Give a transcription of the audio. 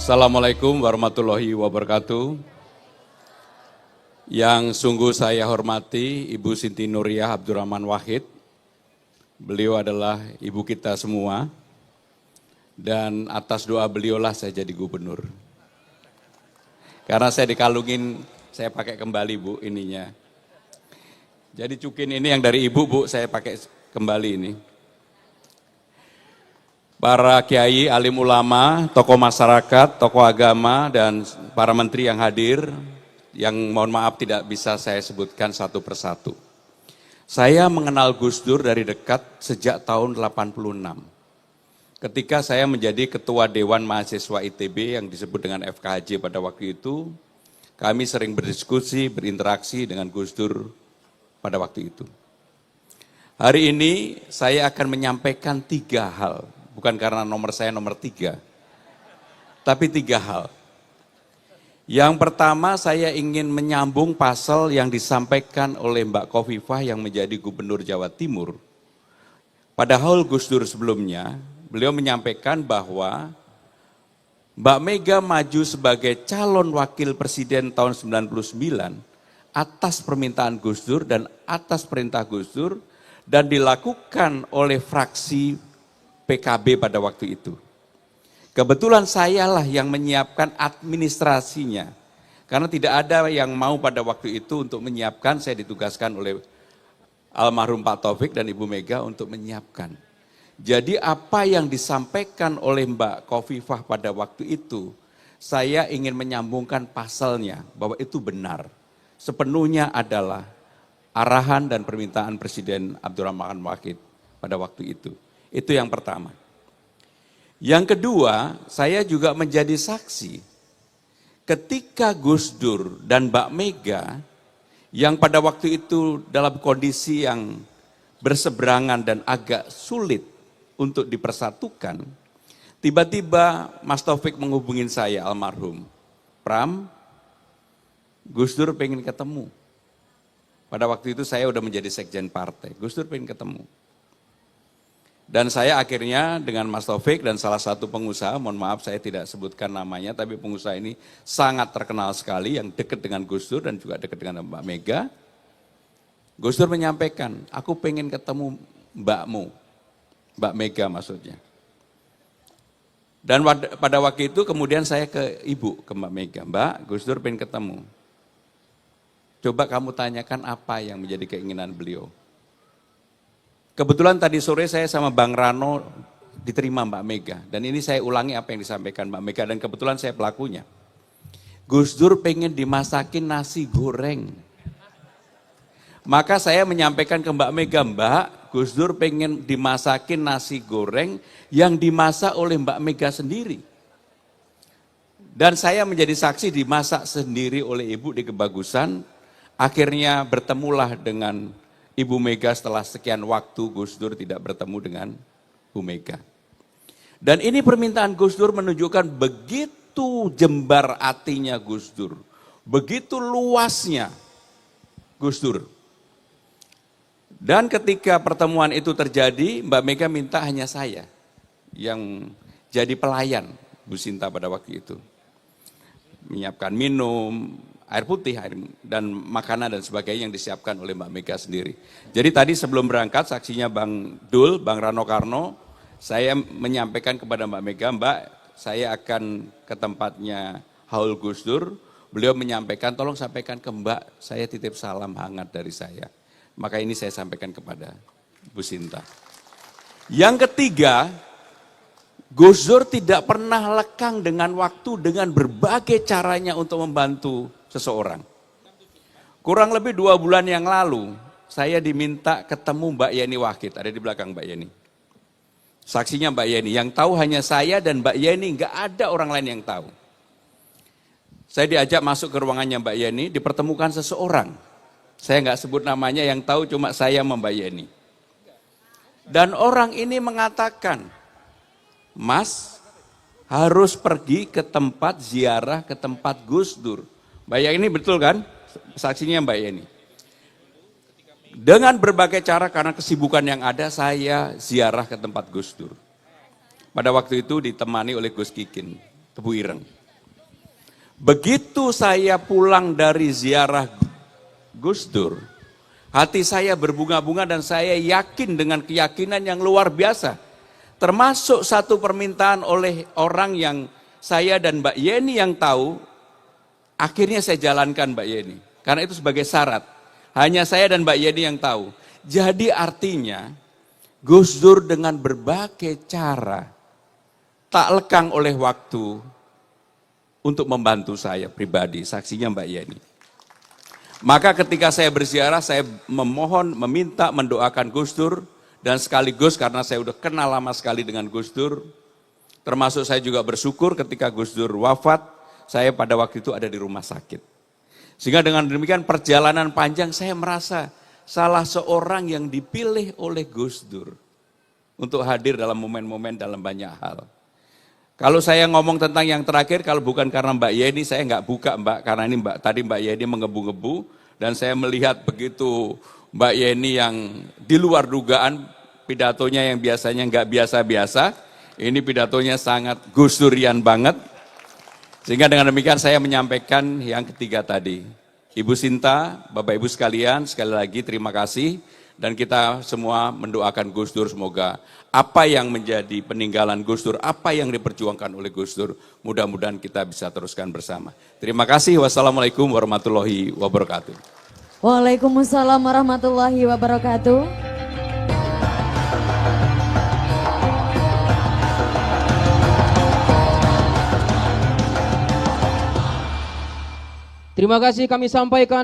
Assalamualaikum warahmatullahi wabarakatuh. Yang sungguh saya hormati Ibu Siti Nuriyah Abdurrahman Wahid. Beliau adalah ibu kita semua. Dan atas doa beliaulah saya jadi gubernur. Karena saya dikalungin, saya pakai kembali Bu ininya. Jadi cukin ini yang dari Ibu Bu, saya pakai kembali ini. Para kiai, alim ulama, tokoh masyarakat, tokoh agama, dan para menteri yang hadir, yang mohon maaf tidak bisa saya sebutkan satu persatu. Saya mengenal Gus Dur dari dekat sejak tahun 86. Ketika saya menjadi ketua Dewan Mahasiswa ITB yang disebut dengan FKHJ pada waktu itu, kami sering berdiskusi, berinteraksi dengan Gus Dur pada waktu itu. Hari ini saya akan menyampaikan 3 hal. Bukan karena nomor saya nomor 3, tapi 3 hal. Yang pertama saya ingin menyambung pasal yang disampaikan oleh Mbak Khofifah yang menjadi Gubernur Jawa Timur. Padahal Gus Dur sebelumnya, beliau menyampaikan bahwa Mbak Mega maju sebagai calon wakil presiden tahun 99 atas permintaan Gus Dur dan atas perintah Gus Dur dan dilakukan oleh fraksi PKB pada waktu itu. Kebetulan sayalah yang menyiapkan administrasinya. Karena tidak ada yang mau pada waktu itu untuk menyiapkan, saya ditugaskan oleh almarhum Pak Taufik dan Ibu Mega untuk menyiapkan. Jadi apa yang disampaikan oleh Mbak Khofifah pada waktu itu, saya ingin menyambungkan pasalnya bahwa itu benar. Sepenuhnya adalah arahan dan permintaan Presiden Abdurrahman Wahid pada waktu itu. Itu yang pertama. Yang kedua, saya juga menjadi saksi ketika Gus Dur dan Mbak Mega yang pada waktu itu dalam kondisi yang berseberangan dan agak sulit untuk dipersatukan, tiba-tiba Mas Taufik menghubungin saya almarhum. Pram, Gus Dur pengen ketemu. Pada waktu itu saya udah menjadi sekjen partai, Gus Dur pengen ketemu. Dan saya akhirnya dengan Mas Taufik dan salah satu pengusaha, mohon maaf saya tidak sebutkan namanya, tapi pengusaha ini sangat terkenal sekali yang dekat dengan Gus Dur dan juga dekat dengan Mbak Mega. Gus Dur menyampaikan, aku pengen ketemu mbakmu, Mbak Mega maksudnya. Dan pada waktu itu kemudian saya ke Ibu, ke Mbak Mega, Mbak Gus Dur pengen ketemu. Coba kamu tanyakan apa yang menjadi keinginan beliau. Kebetulan tadi sore saya sama Bang Rano diterima Mbak Mega. Dan ini saya ulangi apa yang disampaikan Mbak Mega dan kebetulan saya pelakunya. Gus Dur pengen dimasakin nasi goreng. Maka saya menyampaikan ke Mbak Mega, Mbak, Gus Dur pengen dimasakin nasi goreng yang dimasak oleh Mbak Mega sendiri. Dan saya menjadi saksi dimasak sendiri oleh Ibu di Kebagusan. Akhirnya bertemulah dengan Ibu Mega setelah sekian waktu Gus Dur tidak bertemu dengan Bu Mega. Dan ini permintaan Gus Dur menunjukkan begitu jembar hatinya Gus Dur. Begitu luasnya Gus Dur. Dan ketika pertemuan itu terjadi, Mbak Mega minta hanya saya yang jadi pelayan Bu Sinta pada waktu itu. Menyiapkan minum, air putih, dan makanan dan sebagainya yang disiapkan oleh Mbak Mega sendiri. Jadi tadi sebelum berangkat saksinya Bang Dul, Bang Rano Karno, saya menyampaikan kepada Mbak Mega, Mbak saya akan ke tempatnya Haul Gus Dur, beliau menyampaikan tolong sampaikan ke Mbak, saya titip salam hangat dari saya. Maka ini saya sampaikan kepada Bu Sinta. Yang ketiga, Gus Dur tidak pernah lekang dengan waktu dengan berbagai caranya untuk membantu seseorang. Kurang lebih 2 bulan yang lalu, saya diminta ketemu Mbak Yeni Wahid, ada di belakang Mbak Yeni. Saksinya Mbak Yeni, yang tahu hanya saya dan Mbak Yeni, nggak ada orang lain yang tahu. Saya diajak masuk ke ruangannya Mbak Yeni, dipertemukan seseorang. Saya nggak sebut namanya, yang tahu cuma saya sama Mbak Yeni. Dan orang ini mengatakan, Mas harus pergi ke tempat ziarah, ke tempat Gus Dur. Mbak Yeni betul kan? Saksinya Mbak Yeni. Dengan berbagai cara karena kesibukan yang ada, saya ziarah ke tempat Gus Dur. Pada waktu itu ditemani oleh Gus Kikin, Tebu Ireng. Begitu saya pulang dari ziarah Gus Dur, hati saya berbunga-bunga dan saya yakin dengan keyakinan yang luar biasa. Termasuk satu permintaan oleh orang yang saya dan Mbak Yeni yang tahu, akhirnya saya jalankan Mbak Yeni. Karena itu sebagai syarat. Hanya saya dan Mbak Yeni yang tahu. Jadi artinya Gus Dur dengan berbagai cara tak lekang oleh waktu untuk membantu saya pribadi, saksinya Mbak Yeni. Maka ketika saya berziarah, saya memohon, meminta, mendoakan Gus Dur, dan sekaligus karena saya udah kenal lama sekali dengan Gus Dur, termasuk saya juga bersyukur ketika Gus Dur wafat, saya pada waktu itu ada di rumah sakit. Sehingga dengan demikian perjalanan panjang saya merasa salah seorang yang dipilih oleh Gus Dur untuk hadir dalam momen-momen dalam banyak hal. Kalau saya ngomong tentang yang terakhir, kalau bukan karena Mbak Yeni, saya nggak buka Mbak, karena ini tadi Mbak Yeni mengebu-ngebu, dan saya melihat begitu Mbak Yeni yang di luar dugaan, pidatonya yang biasanya nggak biasa-biasa, ini pidatonya sangat Gus Durian banget, sehingga dengan demikian saya menyampaikan yang ketiga tadi. Ibu Sinta, Bapak Ibu sekalian, sekali lagi terima kasih, dan kita semua mendoakan Gus Dur semoga apa yang menjadi peninggalan Gus Dur, apa yang diperjuangkan oleh Gus Dur, mudah-mudahan kita bisa teruskan bersama. Terima kasih, wassalamualaikum warahmatullahi wabarakatuh. Waalaikumsalam warahmatullahi wabarakatuh. Terima kasih kami sampaikan.